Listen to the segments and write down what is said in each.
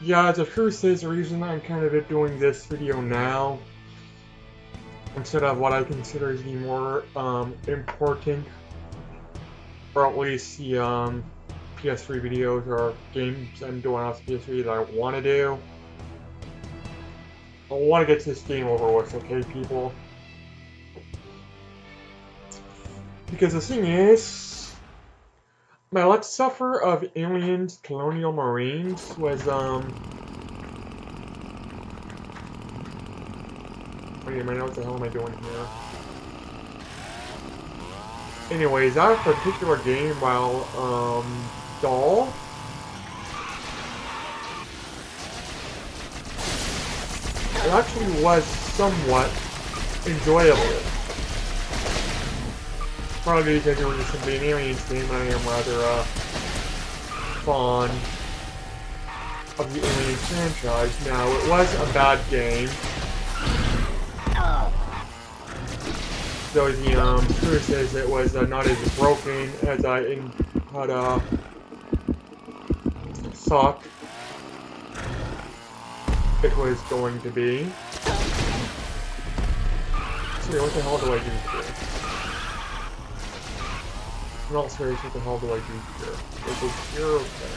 Yeah, the truth is the reason I'm kind of doing this video now, instead of what I consider the more important, or at least the PS3 videos or games I'm doing on PS3 that I want to do. I want to get this game over with, okay, people? Because the thing is, my Let's Suffer of Aliens Colonial Marines was, wait a minute, what the hell am I doing here? Anyways, that particular game, while, dull, it actually was somewhat enjoyable. Probably because it was just simply an Aliens game, and I am rather, fond of the Aliens franchise. Now, it was a bad game. So the truth is it was not as broken as I had thought it was going to be. Sorry, what the hell do I do here? I'm not serious, what the hell do I do here? It was here, okay.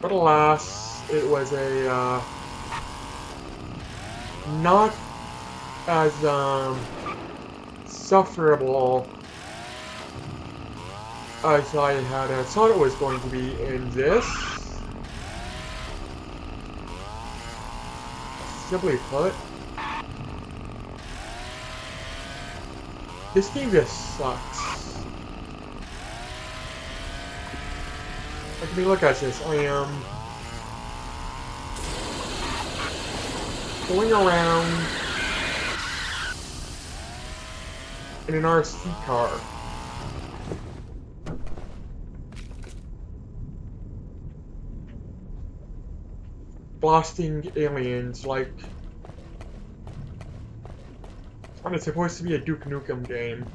But alas, it was a, not as, sufferable as I had thought it was going to be in this. Simply put, this game just sucks. Like, I mean, look at this. I am going around in an RC car. Blasting aliens like... And it's supposed to be a Duke Nukem game.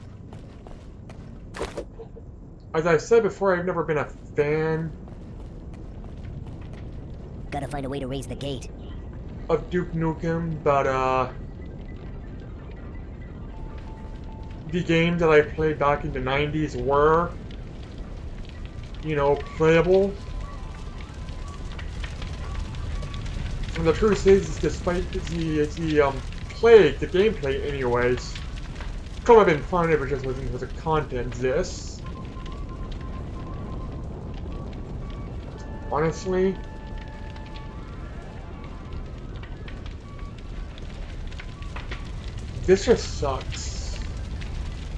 As I said before, I've never been a fan Gotta find a way to raise the gate. of Duke Nukem, but the games that I played back in the 90s were, you know, playable. And the truth is despite the gameplay anyways, could have been fun if it just wasn't for the content. This, honestly, this just sucks.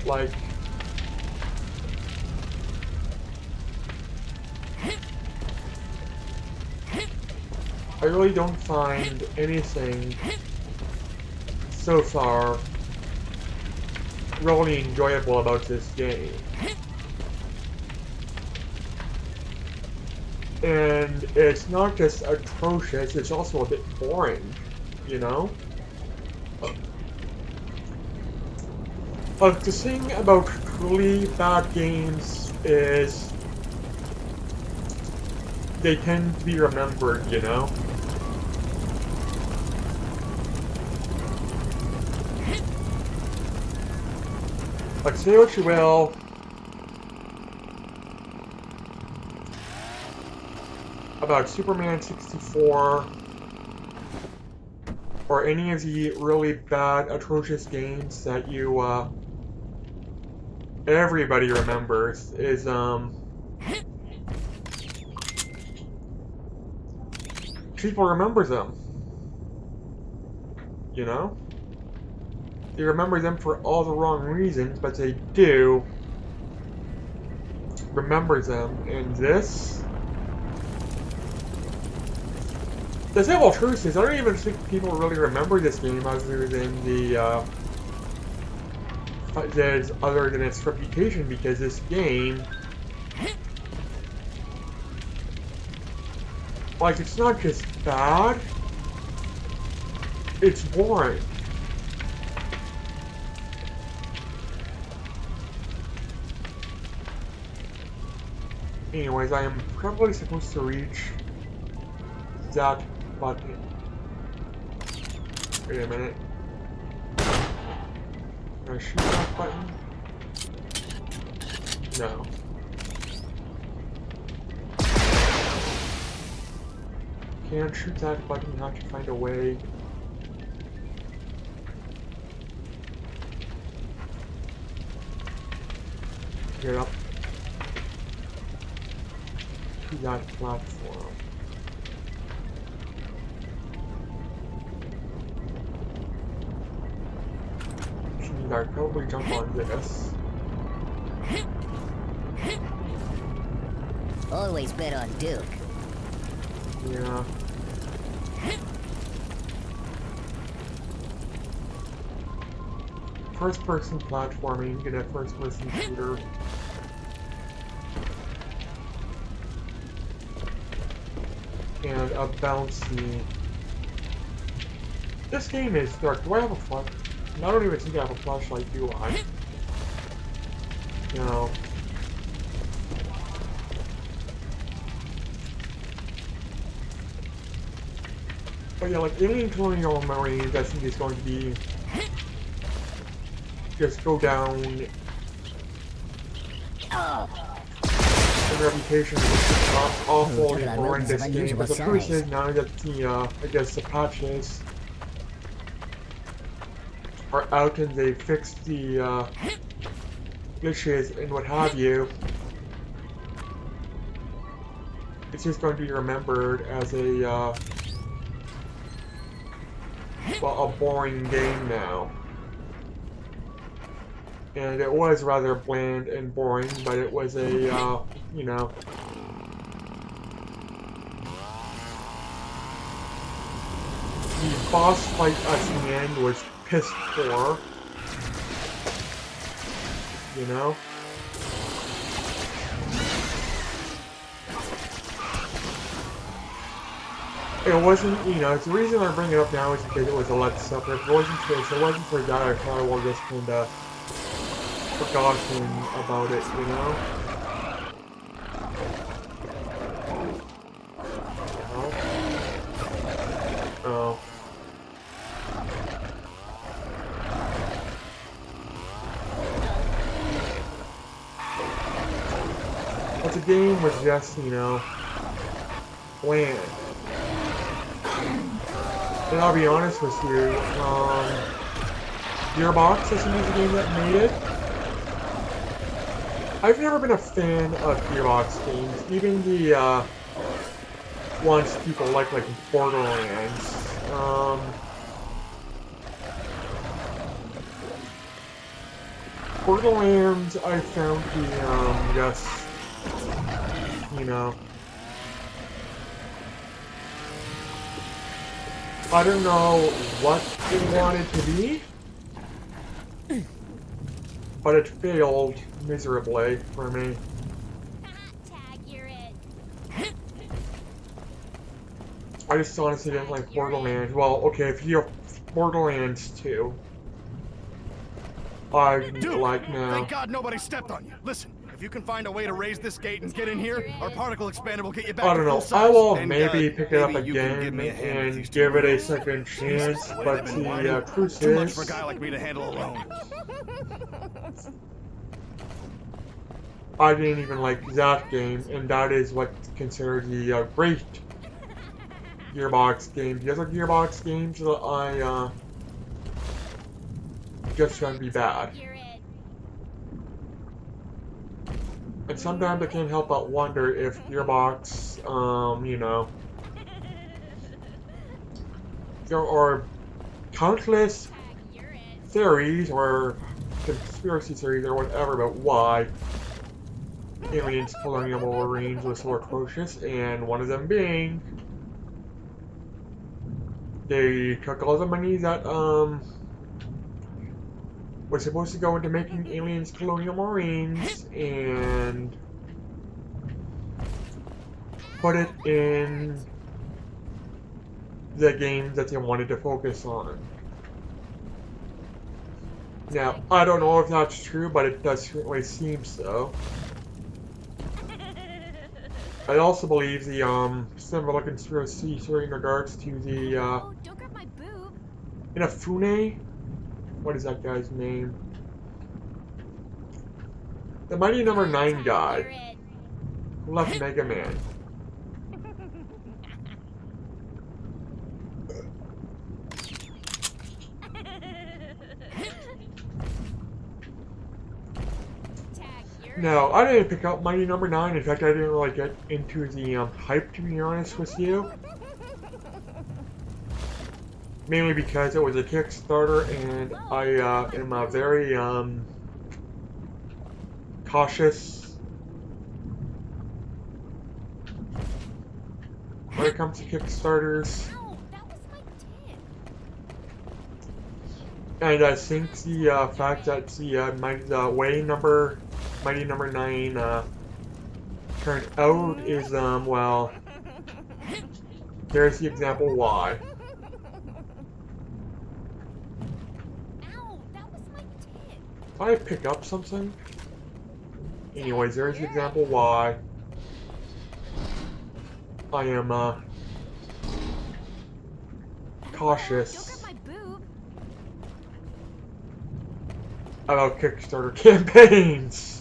Like, I really don't find anything so far really enjoyable about this game. And it's not just atrocious, it's also a bit boring, you know? But the thing about truly bad games is they tend to be remembered, you know? Like, say what you will, about Superman 64, or any of the really bad, atrocious games that you, everybody remembers, is, people remember them, you know? They remember them for all the wrong reasons, but they do remember them. And this... The simple truth is, I don't even think people really remember this game other than the, other than its reputation, because this game... Like, it's not just bad, it's boring. Anyways, I am probably supposed to reach that button. Wait a minute. Can I shoot that button? No. Can't shoot that button, have to find a way. Get up to that platform. Which means I'd probably jump on this. Always bet on Duke. Yeah. First person platforming, get a first person shooter. And a bouncy. This game is dark. Do I have a flash? I don't even think I have a flashlight, do I? No. But yeah, like Alien Colonial Marines, I think is going to be just go down in reputation is not awful and horrendous game. But the truth is, now that the I guess the patches are out and they fixed the glitches and what have you, it's just going to be remembered as a well, a boring game now. And it was rather bland and boring, but it was a, you know... The boss fight at the end was piss poor. You know? It wasn't, you know, the reason I bring it up now is because it was a Let's Supper. If it wasn't for that, I probably would have just kinda forgotten about it, you know? Oh. But the game was just, you know, bland. And I'll be honest with you, Gearbox, I think, is the game that made it. I've never been a fan of Gearbox games, even the ones people like Borderlands. Borderlands, I found the just, you know, I don't know what it wanted to be, but it failed miserably for me. Tag, you're it. I just honestly didn't like Borderlands. Well, okay, if you have Borderlands 2, I like now. Thank God nobody stepped on you. Listen, if you can find a way to raise this gate and get in here, our particle expander will get you back I to don't full know. size. I will And, maybe pick it up maybe you can again give me a hand with and these give it a rules. second chance, but the truth Too much is, for a guy like me to handle alone. I didn't even like that game, and that is what's considered the great Gearbox game. The other Gearbox games that I just found to be bad. You're it. And sometimes I can't help but wonder if Gearbox, you know, there are countless Tag, you're it. theories or conspiracy theories or whatever about why Aliens Colonial Marines was so atrocious, and one of them being they took all the money that was supposed to go into making Aliens Colonial Marines and put it in the games that they wanted to focus on. Now, I don't know if that's true, but it does certainly seem so. I also believe the similar conspiracy theory in regards to the Oh, don't grab my boob. Inafune. What is that guy's name? The Mighty Number 9 You're guy it. who left Mega Man. Tag, you're No, I didn't pick up Mighty Number 9. In fact, I didn't really get into the hype, to be honest with you. Mainly because it was a Kickstarter, and I am very cautious when it comes to Kickstarters. Ow, that was my tip. And I think the fact that the Mighty Number 9 turned out is well, there's the example why. Ow, that was my tip. If I pick up something, anyways, there's the example why I am cautious Don't grab my boob. about Kickstarter campaigns.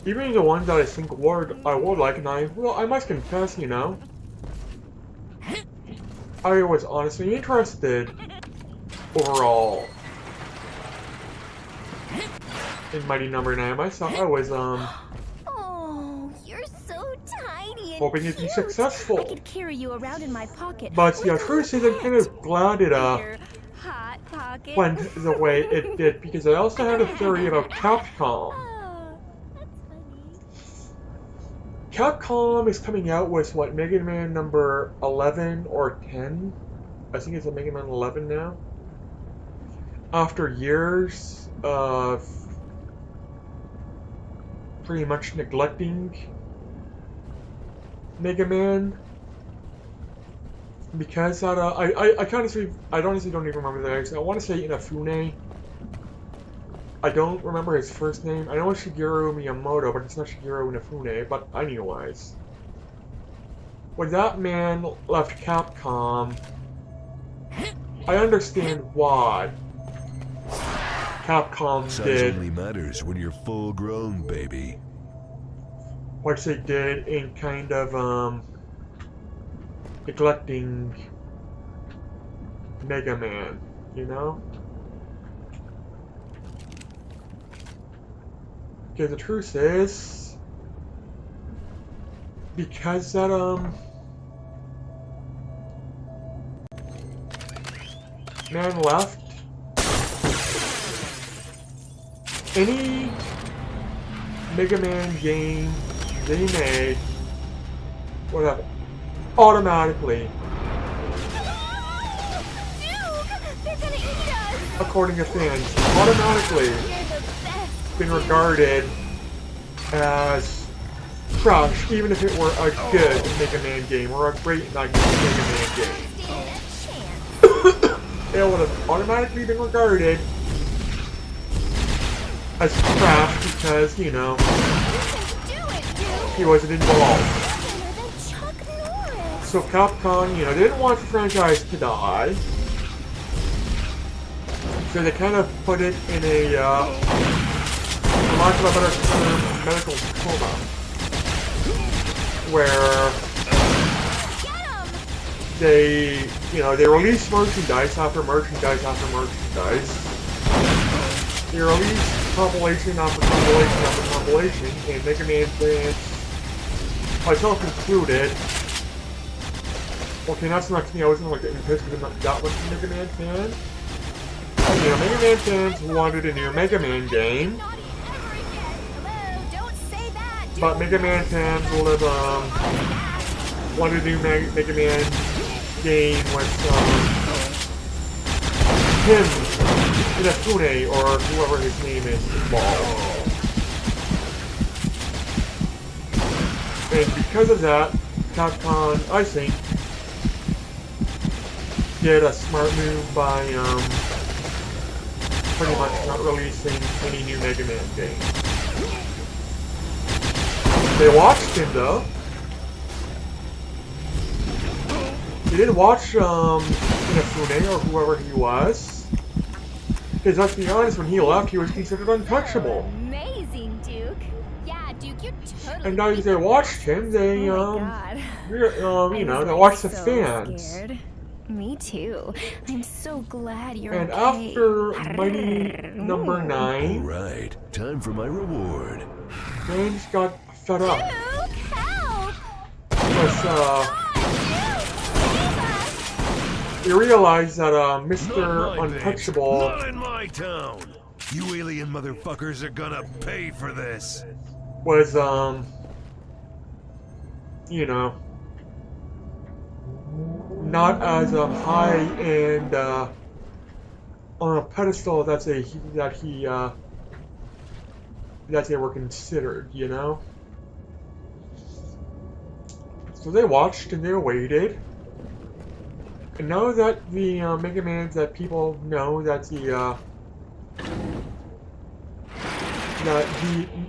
Even the ones that I think I would like, and I must confess, you know, I was honestly interested overall in Mighty Number 9 myself. I was Oh, you're so tiny and hoping it'd be cute. successful. I could carry you around in my pocket. But the with a truth is, little I'm kind of glad it Here, hot pocket. went the way it did, because I also had a theory about Capcom. Oh, that's funny. Capcom is coming out with, what, Mega Man number 11 or 10? I think it's a Mega Man 11 now. After years of pretty much neglecting Mega Man. Because that, I honestly don't even remember the names. I want to say Inafune. I don't remember his first name. I know it's Shigeru Miyamoto, but it's not Shigeru Inafune. But anyways, when that man left Capcom, I understand why Capcom Size did only matters when you're full grown, baby. what they did in kind of neglecting Mega Man, you know? Because the truth is, because that man left, any Mega Man game they made would have automatically, They're gonna eat us. according to fans, automatically You're the best. been regarded as trash, even if it were a good Mega Man game or a great Mega Man game. Stand a chance. It would have automatically been regarded as trash because, you know, You can do it, dude. he wasn't involved. Better than Chuck Norris. So Capcom, you know, they didn't want the franchise to die. So they kind of put it in a, for lack of a better term, medical coma. Where Get him. they, you know, they release merchandise after merchandise after merchandise. They release compilation after compilation after compilation, and Mega Man fans, myself included. Okay, that's not me. I wasn't like getting pissed because I'm not that much of a Mega Man fan. You know, Mega Man fans wanted a new Mega Man game, Naughty ever again. Hello, don't say that. but Mega Man fans would have wanted a new Mega Man game with him, Inafune, or whoever his name is, involved. And because of that, Capcom, I think, did a smart move by pretty much not releasing any new Mega Man game. They watched him though. They did watch Inafune or whoever he was. Because let's be honest, when he left, he was considered untouchable. Amazing, Duke. Yeah, Duke, you're totally. And now they watched him. They Oh my God. you know, they watched the so fans. Scared. Me too. I'm so glad you're And okay. after Mighty number 9, Alright, time for my reward. James got fed up. Duke, help! Because Duke, he realized that Not Mr. my babes. Untouchable Not in my town. You alien motherfuckers are gonna pay for this. was you know, not as high and on a pedestal that they were considered, you know. So they watched and they waited, and now that the Mega Man that people know that the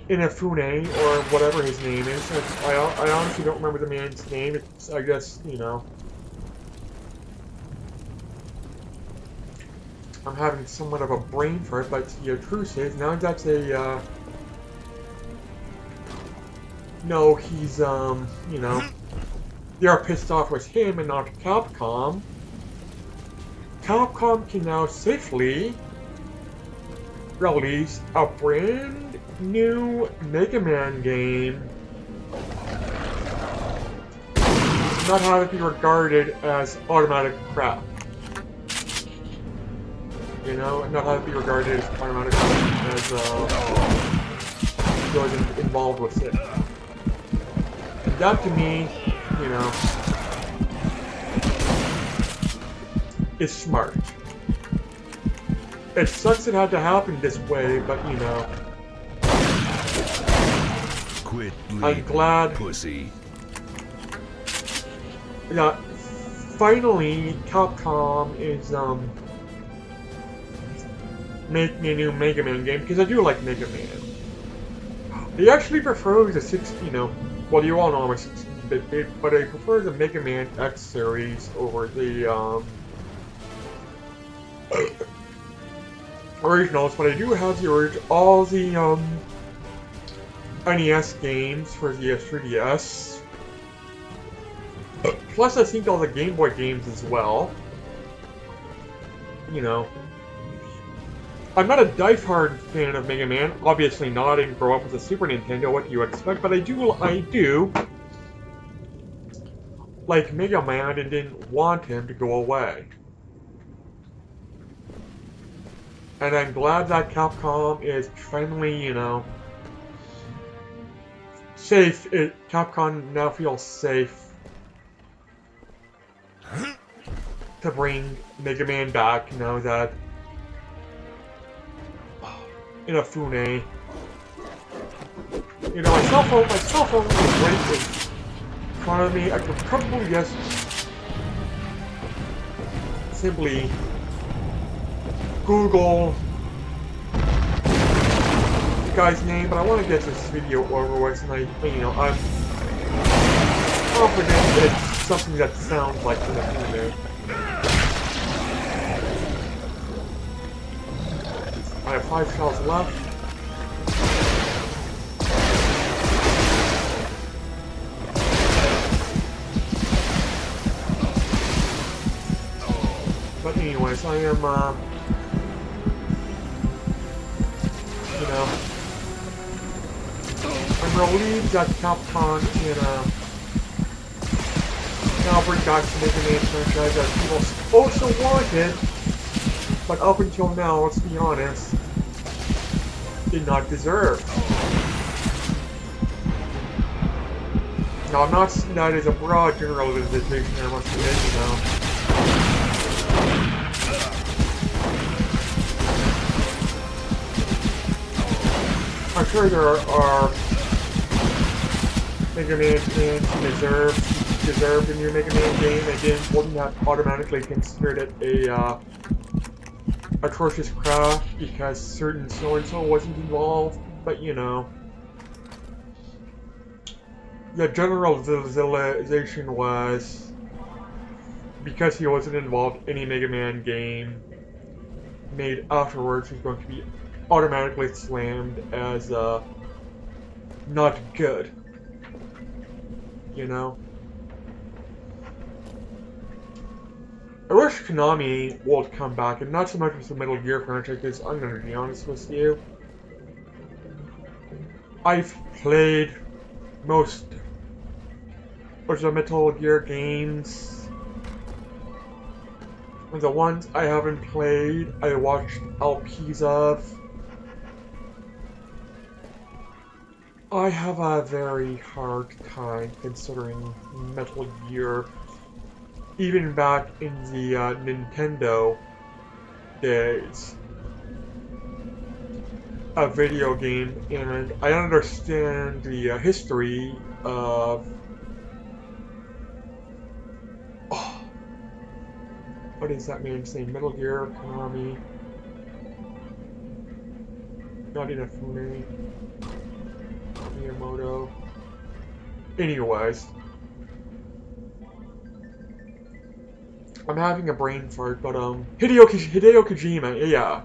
Inafune or whatever his name is, I honestly don't remember the man's name. It's, I guess, you know. I'm having somewhat of a brain for it, but the truth is, now that they, no, he's, you know, they are pissed off with him and not Capcom. Capcom can now safely release a brand new Mega Man game, not have it be regarded as automatic crap. You know, not have it be regarded as automatic crap, as those involved with it. And that to me, you know, is smart. It sucks it had to happen this way, but you know, Quit I'm bleeding, glad pussy. that finally Capcom is making a new Mega Man game, because I do like Mega Man. I actually prefer the 16, you know, well, you all know I'm a 16-bit, but I prefer the Mega Man X series over the originals, but I do have all the NES games for the 3DS. Plus, I think all the Game Boy games as well. You know, I'm not a diehard fan of Mega Man. Obviously not. I didn't grow up with a Super Nintendo. What do you expect? But I do like Mega Man and didn't want him to go away. And I'm glad that Capcom is finally, you know, safe. Capcom now feels safe to bring Mega Man back now that Inafune. You know, my cell phone is right in front of me. I could probably just simply Google the guy's name, but I want to get this video over with, and you know, I'm confident it's something that sounds like Inafune. I have 5 shells left. But anyways, I am, you know, I'm relieved that Capcom can, now bring back the Mega Man franchise that people also wanted, but up until now, let's be honest, did not deserve. Now, I'm not saying that as a broad generalization, I must admit, you know. I'm sure there are Mega Man fans who deserved a new Mega Man game and wouldn't have automatically considered it a atrocious craft because certain so-and-so wasn't involved, but you know. the generalization was because he wasn't involved in any Mega Man game made afterwards, he's going to be automatically slammed as not good. You know? I wish Konami would come back, and not so much with the Metal Gear franchise, because I'm going to be honest with you. I've played most of the Metal Gear games. And the ones I haven't played, I watched LPs of. I have a very hard time considering Metal Gear, even back in the Nintendo days, a video game, and I understand the history of what is that man's name? Metal Gear, Konami, not Inafune, Miyamoto. Anyways, I'm having a brain fart, but Hideo Kojima, yeah.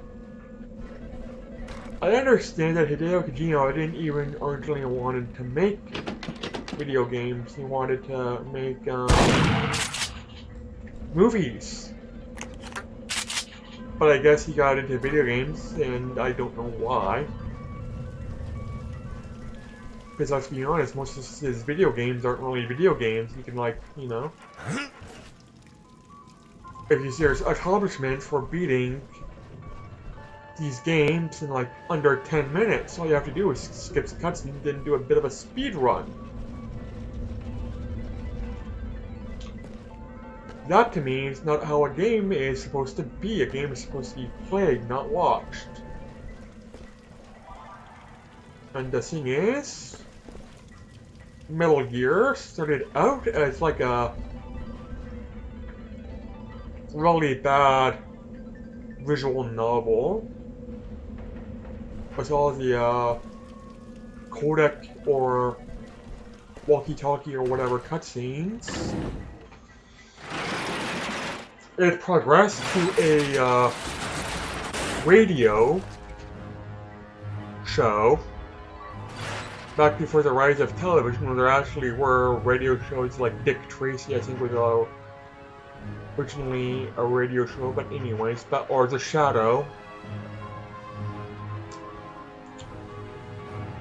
I understand that Hideo Kojima didn't even originally wanted to make video games. He wanted to make movies. But I guess he got into video games, and I don't know why. Because let's be honest, most of his video games aren't really video games. You can, like, you know, if you see his accomplishments for beating these games in like under 10 minutes, all you have to do is skip the cutscene, then do a bit of a speed run. That to me is not how a game is supposed to be. A game is supposed to be played, not watched. And the thing is, Metal Gear started out as like a really bad visual novel with all the codec or walkie-talkie or whatever cutscenes. It progressed to a radio show back before the rise of television, when there actually were radio shows like Dick Tracy, I think, was originally a radio show, but anyways, or The Shadow.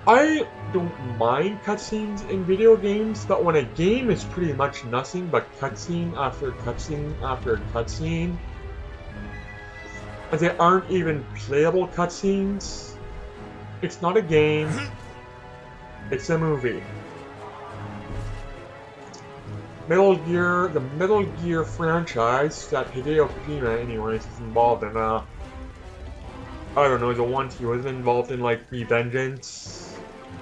I don't mind cutscenes in video games, but when a game is pretty much nothing but cutscene after cutscene after cutscene, and they aren't even playable cutscenes, it's not a game, it's a movie. The Metal Gear franchise that Hideo Kojima, anyways, is involved in, I don't know, the ones he was involved in, like Revengeance.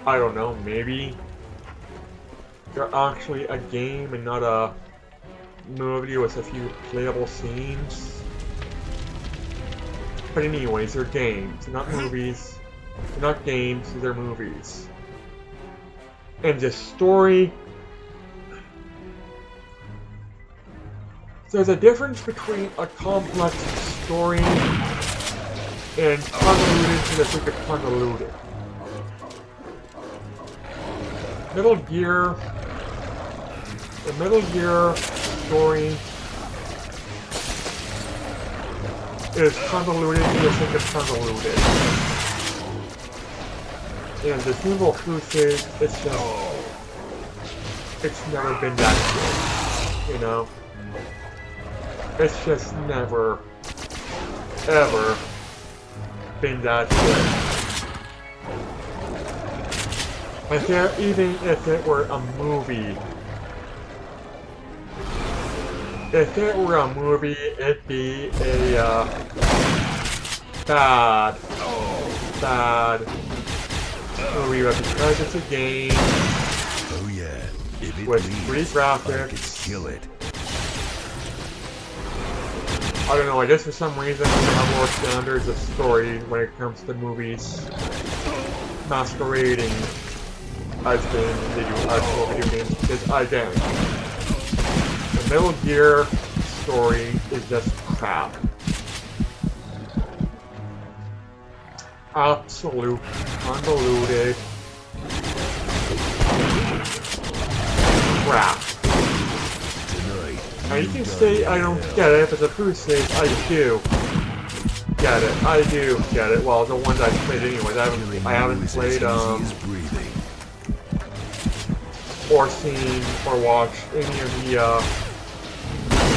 I don't know, maybe they're actually a game and not a movie with a few playable scenes. But anyways, they're games, they're not movies. They're not games, they're movies. And the story... There's a difference between a complex story and convoluted to the sake of convoluted. The Metal Gear story is convoluted to the sake of convoluted. And the simple truth is, it's never been that good, you know? It's just never, ever been that good. Even if it were a movie, it'd be a bad movie, but because it's a game, oh yeah, if it with bleeds, pretty graphics, I could kill it. I don't know, I guess for some reason I have more standards of story when it comes to movies masquerading as games they do actual video games, because again, the Metal Gear story is just crap. Absolute convoluted crap. Now you can say I don't get it, but the truth says I do get it. I do get it. Well, the ones I've played anyways. I haven't played or seen or watched any of the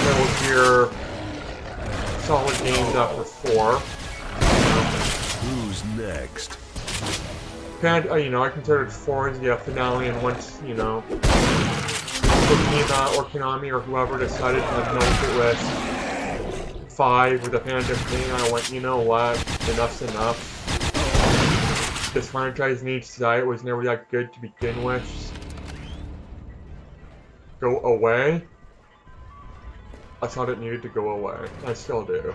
Metal Gear Solid games after 4. Who's next? And, I considered 4 as the finale, and once, Kojima or Konami or whoever decided to milk it with 5 with the Phantom thing, I went, you know what, enough's enough. This franchise needs to die. It was never that good to begin with. Go away. I thought it needed to go away. I still do.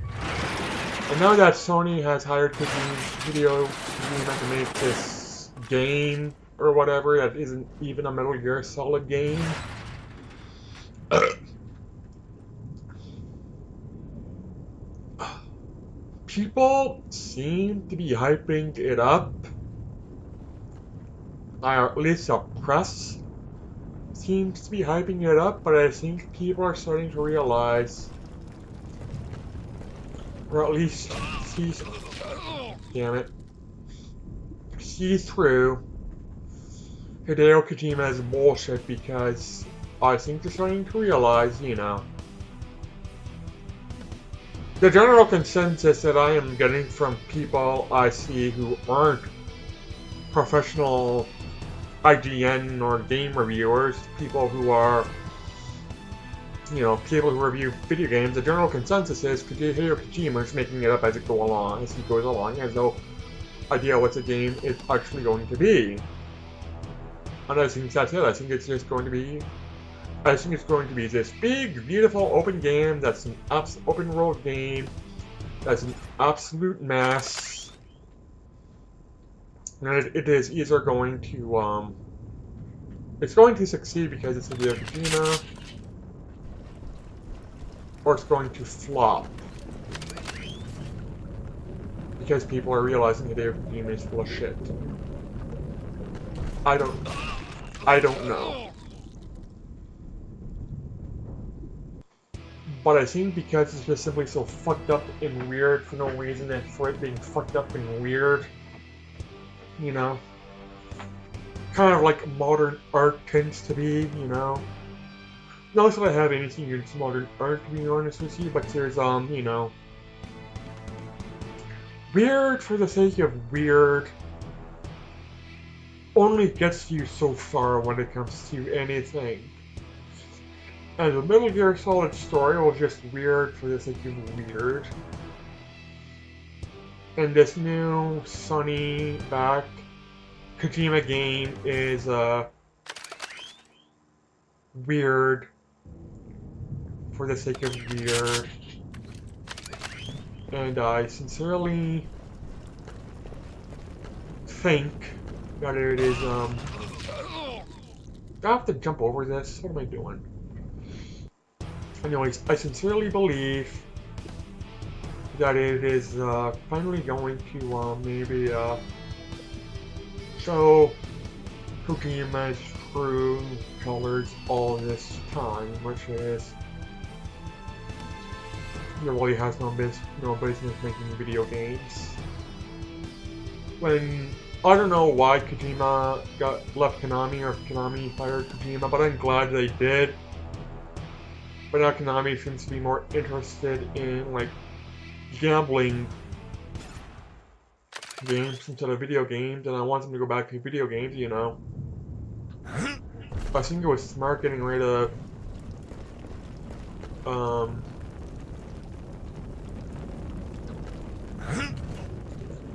And now that Sony has hired Hideo Kojima to make this game or whatever that isn't even a Metal Gear Solid game, people seem to be hyping it up, or at least the press seems to be hyping it up, but I think people are starting to realize, or at least see through Hideo Kojima's bullshit, because I think they're starting to realize, the general consensus that I am getting from people I see who aren't professional IGN or game reviewers, people who are, people who review video games, the general consensus is Hideo Kojima is making it up as he goes along. He has no idea what the game is actually going to be. And I think that's it. I think it's going to be this big, beautiful open game that's an open world game that's an absolute mess. And it is either going to, it's going to succeed because it's Hideo Kojima, or it's going to flop because people are realizing Hideo Kojima is full of shit. I don't know. But I think because it's just simply so fucked up and weird for no reason, and for it being fucked up and weird, kind of like modern art tends to be, Not that I have anything against modern art, to be honest with you, but there's, weird for the sake of weird only gets you so far when it comes to anything. And the Metal Gear Solid story was just weird for the sake of weird. And this new Sony-backed Kojima game is, weird for the sake of weird. And I sincerely think that it is, do I have to jump over this? What am I doing? Anyways, I sincerely believe that it is finally going to maybe show Kojima's true colors all this time, which is he really has no business making video games. When I don't know why Kojima left Konami, or Konami fired Kojima, but I'm glad they did. But now Konami seems to be more interested in, like, gambling games instead of video games, and I want them to go back to video games, I think it was smart getting rid of,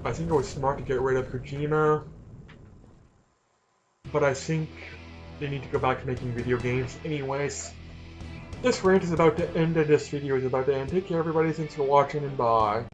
I think it was smart to get rid of Kojima, but I think they need to go back to making video games anyways. This rant is about to end, and this video is about to end. Take care, everybody. Thanks for watching, and bye.